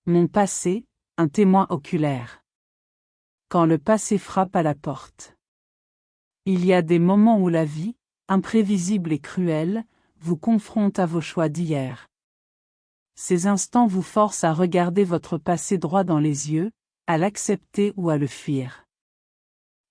Mon passé, un témoin oculaire. Quand le passé frappe à la porte. Il y a des moments où la vie, imprévisible et cruelle, vous confronte à vos choix d'hier. Ces instants vous forcent à regarder votre passé droit dans les yeux, à l'accepter ou à le fuir.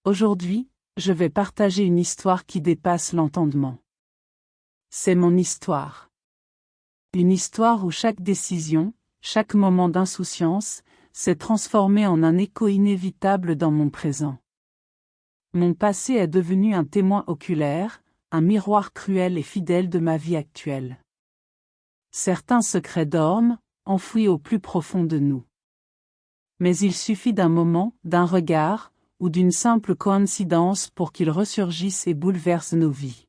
Aujourd'hui, je vais partager une histoire qui dépasse l'entendement. C'est mon histoire. Une histoire où chaque décision, chaque moment d'insouciance, s'est transformé en un écho inévitable dans mon présent. Mon passé est devenu un témoin oculaire, un miroir cruel et fidèle de ma vie actuelle. Certains secrets dorment, enfouis au plus profond de nous. Mais il suffit d'un moment, d'un regard, ou d'une simple coïncidence pour qu'ils ressurgissent et bouleversent nos vies.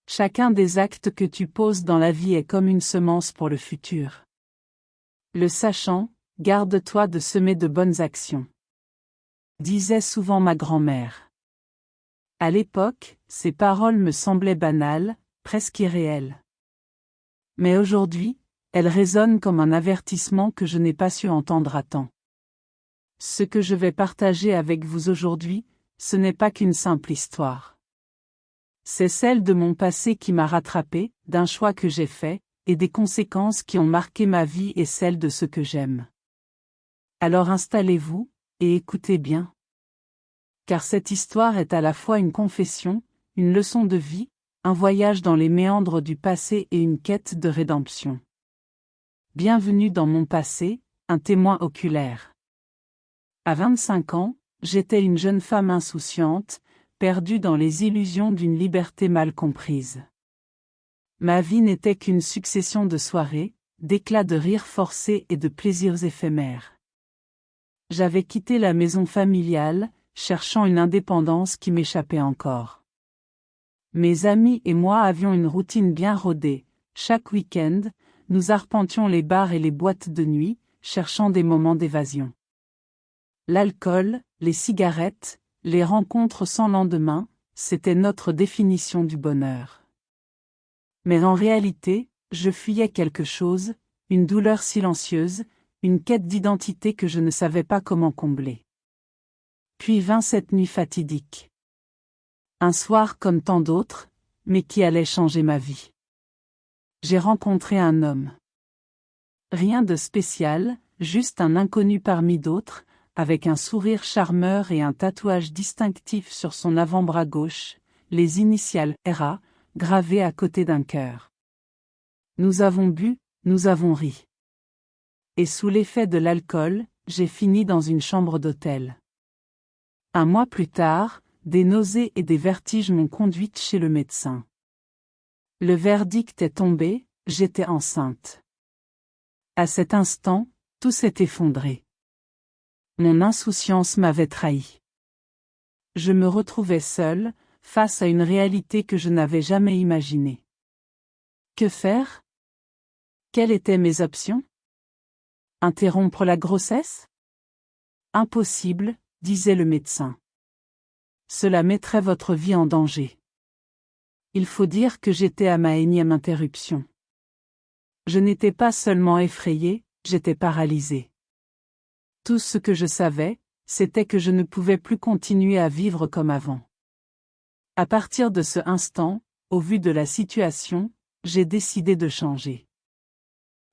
Chacun des actes que tu poses dans la vie est comme une semence pour le futur. Le sachant, garde-toi de semer de bonnes actions. Disait souvent ma grand-mère. À l'époque, ces paroles me semblaient banales, presque irréelles. Mais aujourd'hui, elles résonnent comme un avertissement que je n'ai pas su entendre à temps. Ce que je vais partager avec vous aujourd'hui, ce n'est pas qu'une simple histoire. C'est celle de mon passé qui m'a rattrapé, d'un choix que j'ai fait, et des conséquences qui ont marqué ma vie et celle de ceux que j'aime. Alors installez-vous, et écoutez bien. Car cette histoire est à la fois une confession, une leçon de vie, un voyage dans les méandres du passé et une quête de rédemption. Bienvenue dans mon passé, un témoin oculaire. À 25 ans, j'étais une jeune femme insouciante, perdue dans les illusions d'une liberté mal comprise. Ma vie n'était qu'une succession de soirées, d'éclats de rire forcés et de plaisirs éphémères. J'avais quitté la maison familiale, cherchant une indépendance qui m'échappait encore. Mes amis et moi avions une routine bien rodée. Chaque week-end, nous arpentions les bars et les boîtes de nuit, cherchant des moments d'évasion. L'alcool, les cigarettes, les rencontres sans lendemain, c'était notre définition du bonheur. Mais en réalité, je fuyais quelque chose, une douleur silencieuse, une quête d'identité que je ne savais pas comment combler. Puis vint cette nuit fatidique. Un soir comme tant d'autres, mais qui allait changer ma vie. J'ai rencontré un homme. Rien de spécial, juste un inconnu parmi d'autres, avec un sourire charmeur et un tatouage distinctif sur son avant-bras gauche, les initiales RA, gravées à côté d'un cœur. Nous avons bu, nous avons ri. Et sous l'effet de l'alcool, j'ai fini dans une chambre d'hôtel. Un mois plus tard, des nausées et des vertiges m'ont conduite chez le médecin. Le verdict est tombé, j'étais enceinte. À cet instant, tout s'est effondré. Mon insouciance m'avait trahi. Je me retrouvais seule, face à une réalité que je n'avais jamais imaginée. Que faire? Quelles étaient mes options? Interrompre la grossesse? Impossible, disait le médecin. Cela mettrait votre vie en danger. Il faut dire que j'étais à ma énième interruption. Je n'étais pas seulement effrayée, j'étais paralysée. Tout ce que je savais, c'était que je ne pouvais plus continuer à vivre comme avant. À partir de ce instant, au vu de la situation, j'ai décidé de changer.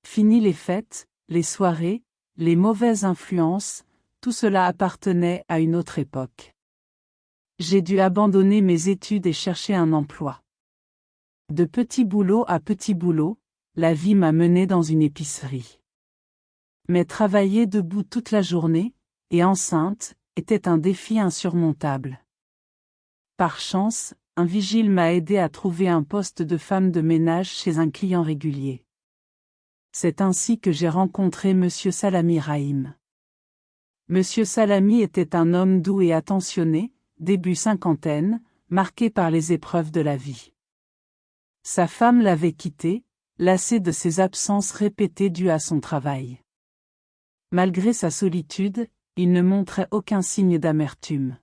Fini les fêtes, les soirées, les mauvaises influences, tout cela appartenait à une autre époque. J'ai dû abandonner mes études et chercher un emploi. De petit boulot à petit boulot, la vie m'a mené dans une épicerie. Mais travailler debout toute la journée, et enceinte, était un défi insurmontable. Par chance, un vigile m'a aidé à trouver un poste de femme de ménage chez un client régulier. C'est ainsi que j'ai rencontré Monsieur Salami Rahim. Monsieur Salami était un homme doux et attentionné, début cinquantaine, marqué par les épreuves de la vie. Sa femme l'avait quitté, lassée de ses absences répétées dues à son travail. Malgré sa solitude, il ne montrait aucun signe d'amertume.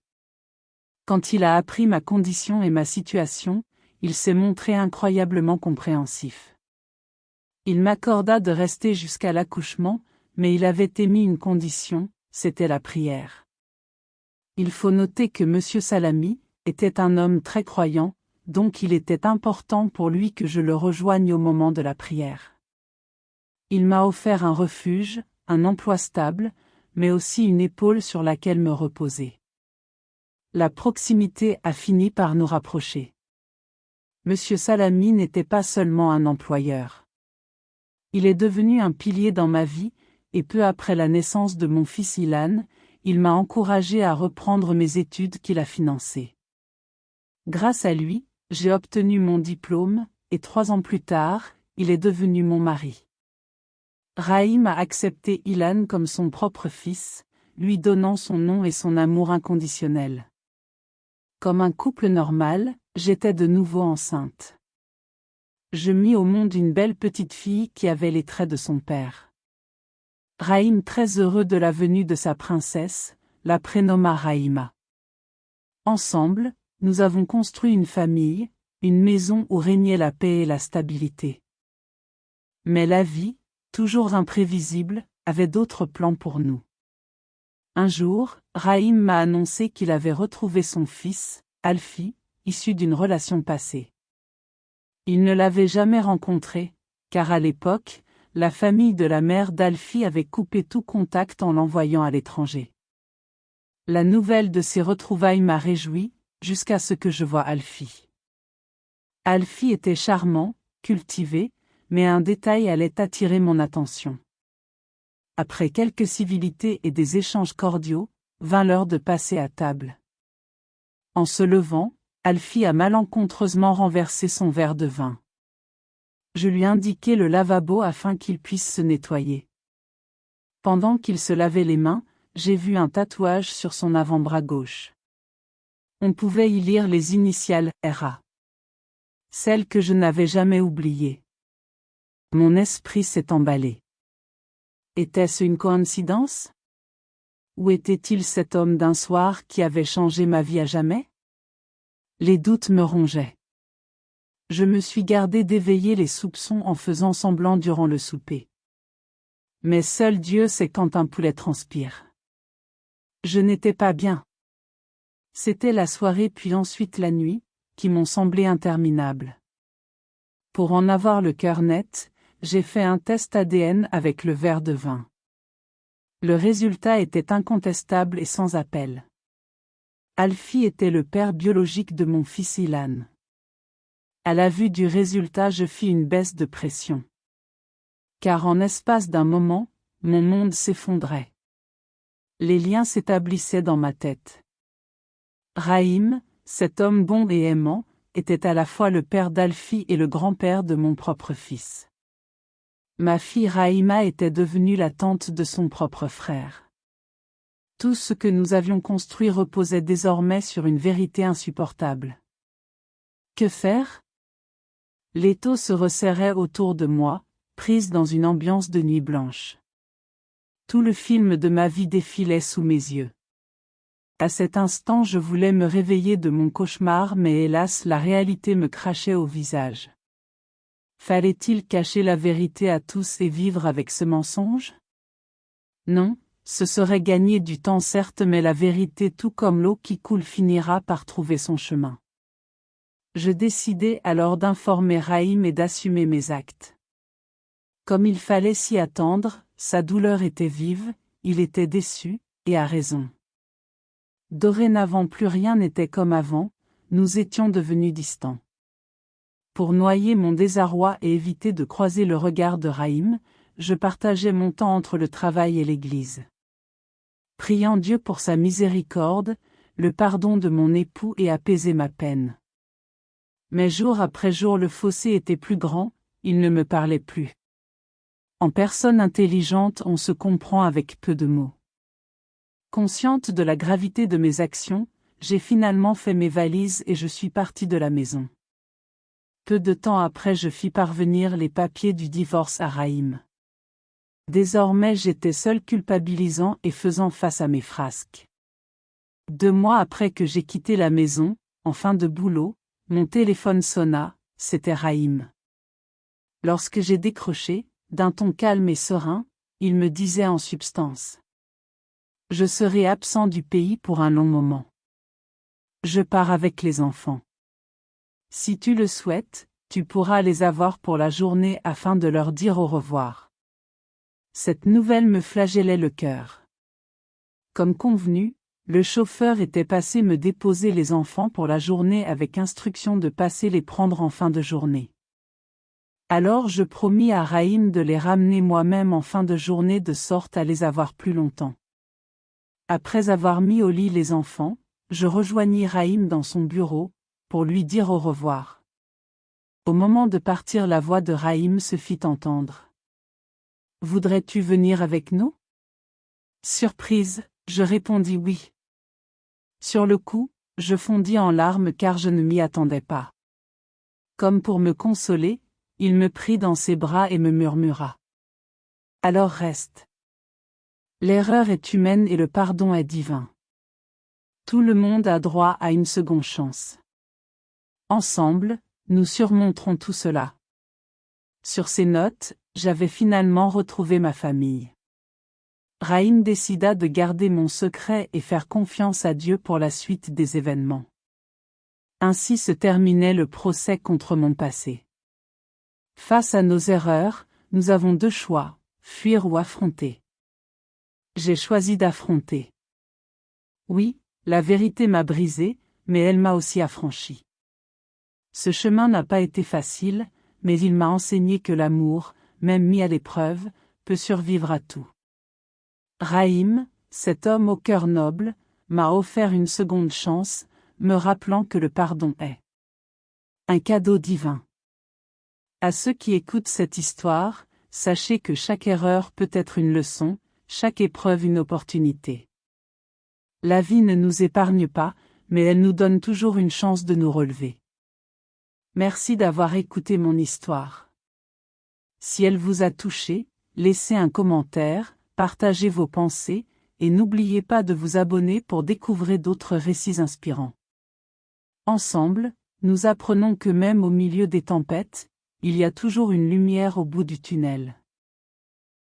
Quand il a appris ma condition et ma situation, il s'est montré incroyablement compréhensif. Il m'accorda de rester jusqu'à l'accouchement, mais il avait émis une condition, c'était la prière. Il faut noter que M. Salami était un homme très croyant, donc il était important pour lui que je le rejoigne au moment de la prière. Il m'a offert un refuge, un emploi stable, mais aussi une épaule sur laquelle me reposer. La proximité a fini par nous rapprocher. M. Salami n'était pas seulement un employeur. Il est devenu un pilier dans ma vie, et peu après la naissance de mon fils Ilan, il m'a encouragé à reprendre mes études qu'il a financées. Grâce à lui, j'ai obtenu mon diplôme, et 3 ans plus tard, il est devenu mon mari. Rahim a accepté Ilan comme son propre fils, lui donnant son nom et son amour inconditionnel. Comme un couple normal, j'étais de nouveau enceinte. Je mis au monde une belle petite fille qui avait les traits de son père. Rahim, très heureux de la venue de sa princesse, la prénomma Rahima. Ensemble, nous avons construit une famille, une maison où régnait la paix et la stabilité. Mais la vie, toujours imprévisible, avait d'autres plans pour nous. Un jour, Rahim m'a annoncé qu'il avait retrouvé son fils, Alfie, issu d'une relation passée. Il ne l'avait jamais rencontré, car à l'époque, la famille de la mère d'Alfie avait coupé tout contact en l'envoyant à l'étranger. La nouvelle de ces retrouvailles m'a réjoui, jusqu'à ce que je voie Alfie. Alfie était charmant, cultivé, mais un détail allait attirer mon attention. Après quelques civilités et des échanges cordiaux, vint l'heure de passer à table. En se levant, Alfie a malencontreusement renversé son verre de vin. Je lui indiquai le lavabo afin qu'il puisse se nettoyer. Pendant qu'il se lavait les mains, j'ai vu un tatouage sur son avant-bras gauche. On pouvait y lire les initiales RA. Celles que je n'avais jamais oubliées. Mon esprit s'est emballé. Était-ce une coïncidence? Où était-il cet homme d'un soir qui avait changé ma vie à jamais? Les doutes me rongeaient. Je me suis gardé d'éveiller les soupçons en faisant semblant durant le souper. Mais seul Dieu sait quand un poulet transpire. Je n'étais pas bien. C'était la soirée puis ensuite la nuit, qui m'ont semblé interminables. Pour en avoir le cœur net, j'ai fait un test ADN avec le verre de vin. Le résultat était incontestable et sans appel. Alfie était le père biologique de mon fils Ilan. À la vue du résultat, je fis une baisse de pression. Car en espace d'un moment, mon monde s'effondrait. Les liens s'établissaient dans ma tête. Rahim, cet homme bon et aimant, était à la fois le père d'Alfie et le grand-père de mon propre fils. Ma fille Rahima était devenue la tante de son propre frère. Tout ce que nous avions construit reposait désormais sur une vérité insupportable. Que faire? L'étau se resserrait autour de moi, prise dans une ambiance de nuit blanche. Tout le film de ma vie défilait sous mes yeux. À cet instant, je voulais me réveiller de mon cauchemar, mais hélas, la réalité me crachait au visage. Fallait-il cacher la vérité à tous et vivre avec ce mensonge? Non, ce serait gagner du temps certes, mais la vérité, tout comme l'eau qui coule, finira par trouver son chemin. Je décidai alors d'informer Rahim et d'assumer mes actes. Comme il fallait s'y attendre, sa douleur était vive, il était déçu, et à raison. Dorénavant plus rien n'était comme avant, nous étions devenus distants. Pour noyer mon désarroi et éviter de croiser le regard de Rahim, je partageais mon temps entre le travail et l'église. Priant Dieu pour sa miséricorde, le pardon de mon époux et apaiser ma peine. Mais jour après jour le fossé était plus grand, il ne me parlait plus. En personne intelligente, on se comprend avec peu de mots. Consciente de la gravité de mes actions, j'ai finalement fait mes valises et je suis partie de la maison. Peu de temps après, je fis parvenir les papiers du divorce à Rahim. Désormais, j'étais seul, culpabilisant et faisant face à mes frasques. 2 mois après que j'ai quitté la maison, en fin de boulot, mon téléphone sonna, c'était Rahim. Lorsque j'ai décroché, d'un ton calme et serein, il me disait en substance. Je serai absent du pays pour un long moment. Je pars avec les enfants. Si tu le souhaites, tu pourras les avoir pour la journée afin de leur dire au revoir. Cette nouvelle me flagellait le cœur. Comme convenu, le chauffeur était passé me déposer les enfants pour la journée avec instruction de passer les prendre en fin de journée. Alors je promis à Raïm de les ramener moi-même en fin de journée de sorte à les avoir plus longtemps. Après avoir mis au lit les enfants, je rejoignis Raïm dans son bureau, pour lui dire au revoir. Au moment de partir, la voix de Raïm se fit entendre. « Voudrais-tu venir avec nous ?» Surprise, je répondis oui. Sur le coup, je fondis en larmes car je ne m'y attendais pas. Comme pour me consoler, il me prit dans ses bras et me murmura. « Alors reste. L'erreur est humaine et le pardon est divin. Tout le monde a droit à une seconde chance. Ensemble, nous surmonterons tout cela. » Sur ces notes, j'avais finalement retrouvé ma famille. Raïm décida de garder mon secret et faire confiance à Dieu pour la suite des événements. Ainsi se terminait le procès contre mon passé. Face à nos erreurs, nous avons deux choix, fuir ou affronter. J'ai choisi d'affronter. Oui, la vérité m'a brisé, mais elle m'a aussi affranchi. Ce chemin n'a pas été facile, mais il m'a enseigné que l'amour, même mis à l'épreuve, peut survivre à tout. Raïm, cet homme au cœur noble, m'a offert une seconde chance, me rappelant que le pardon est un cadeau divin. À ceux qui écoutent cette histoire, sachez que chaque erreur peut être une leçon, chaque épreuve une opportunité. La vie ne nous épargne pas, mais elle nous donne toujours une chance de nous relever. Merci d'avoir écouté mon histoire. Si elle vous a touché, laissez un commentaire, partagez vos pensées, et n'oubliez pas de vous abonner pour découvrir d'autres récits inspirants. Ensemble, nous apprenons que même au milieu des tempêtes, il y a toujours une lumière au bout du tunnel.